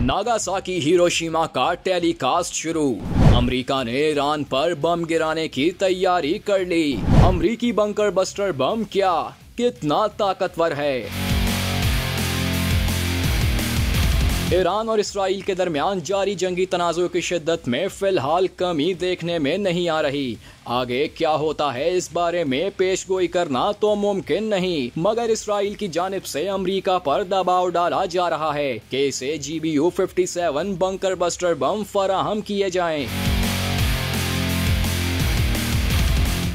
Nagasaki Hiroshima का telecast शुरू। America ने ईरान पर बम गिराने की तैयारी कर ली। अमेरिकी बंकर बस्टर बम कितना ताकतवर है। ईरान और इसराइल के दरमियान जारी जंगी तनाज़ुर की शिद्दत में फिलहाल कमी देखने में नहीं आ रही। आगे क्या होता है इस बारे में पेशगोई करना तो मुमकिन नहीं, मगर इसराइल की जानिब से अमेरिका पर दबाव डाला जा रहा है कि इसे GBU-57 बंकर बस्टर बम फराहम किए जाएं।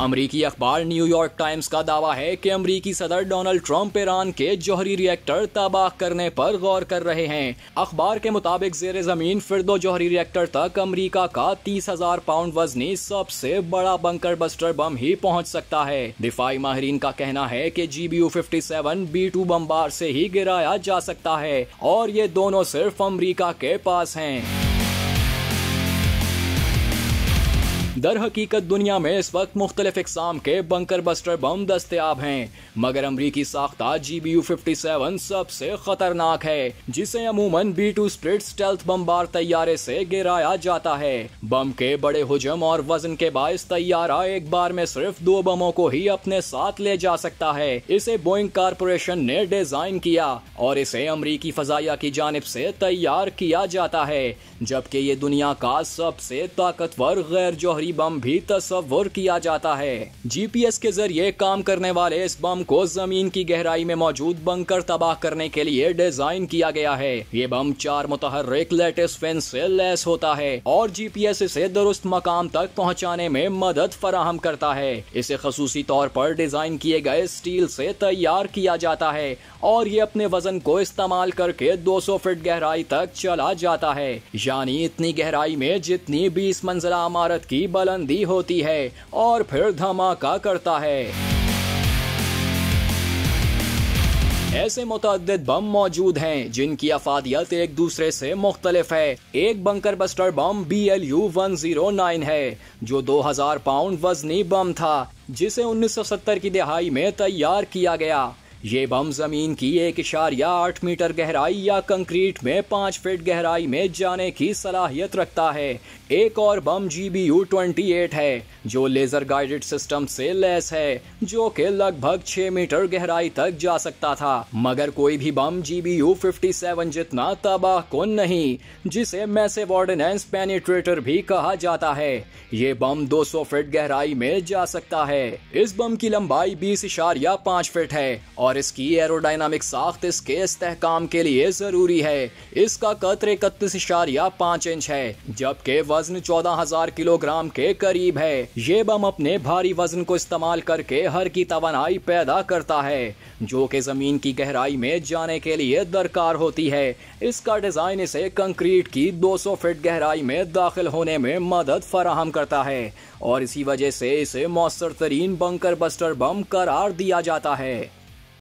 अमरीकी अखबार न्यूयॉर्क टाइम्स का दावा है कि अमरीकी सदर डोनाल्ड ट्रंप ईरान के जौहरी रिएक्टर तबाह करने पर गौर कर रहे हैं। अखबार के मुताबिक जेर जमीन फिरदो जौहरी रिएक्टर तक अमरीका का 30,000 पाउंड वजनी सबसे बड़ा बंकर बस्टर बम ही पहुंच सकता है। दिफाई माहिरीन का कहना है कि GBU-57 B-2 बमबार से ही गिराया जा सकता है और ये दोनों सिर्फ अमरीका के पास हैं। दर हकीकत दुनिया में इस वक्त मुख्तलिफ इकसाम के बंकर बस्टर बम दस्तयाब हैं, मगर अमरीकी साख्ता GBU-57 सबसे खतरनाक है, जिसे अमूमन B-2 स्प्लिट स्टेल्थ बमबार तैयारे से गिराया जाता है। बम के बड़े हुजम और वजन के बायस तैयारा एक बार में सिर्फ 2 बमों को ही अपने साथ ले जा सकता है। इसे बोइंग कारपोरेशन ने डिजाइन किया और इसे अमरीकी फजाइया की जानिब से तैयार किया जाता है, जबकि ये दुनिया का सबसे ताकतवर गैर जौहरी बम भी तस्वुर किया जाता है। GPS के जरिए काम करने वाले इस बम को जमीन की गहराई में मौजूद बंकर तबाह करने के लिए डिजाइन किया गया है। ये बम 4 मुतहर्रिक लैटिस फिन से लैस होता है और GPS इसे दुरुस्त मकाम तक पहुंचाने में मदद फराहम करता है। इसे खसूसी तौर पर डिजाइन किए गए स्टील से तैयार किया जाता है और ये अपने वजन को इस्तेमाल करके 200 फीट गहराई तक चला जाता है, यानी इतनी गहराई में जितनी 20 मंजिला इमारत की बुलंदी होती है, और फिर धमाका करता है। ऐसे मुतअद्दिद बम मौजूद हैं जिनकी अफादियत एक दूसरे से मुख्तलिफ है। एक बंकर बस्टर बम BLU-109 है जो 2000 पाउंड वजनी बम था, जिसे 1970 की दिहाई में तैयार किया गया। ये बम जमीन की 1.8 मीटर गहराई या कंक्रीट में 5 फीट गहराई में जाने की सलाहियत रखता है। एक और बम GBU-28 है जो लेजर गाइडेड सिस्टम से लैस है, जो कि लगभग 6 मीटर गहराई तक जा सकता था, मगर कोई भी बम GBU-57 जितना तबाहकुन नहीं, जिसे मैसिव ऑर्डिनेंस पेनिट्रेटर भी कहा जाता है। ये बम 200 फीट गहराई में जा सकता है। इस बम की लंबाई 20.5 फीट है और इसकी एरोडायनामिक साख्त इसके इस्तेहकाम के लिए जरूरी है। इसका कद 31.5 इंच है, जबकि वजन 14,000 किलोग्राम के करीब है। ये बम अपने भारी वजन को इस्तेमाल करके हर की तवानाई पैदा करता है, जो कि जमीन की गहराई में जाने के लिए दरकार होती है। इसका डिजाइन इसे कंक्रीट की 200 फीट गहराई में दाखिल होने में मदद फराहम करता है और इसी वजह से इसे मौसर तरीन बंकर बस्टर बम करार दिया जाता है।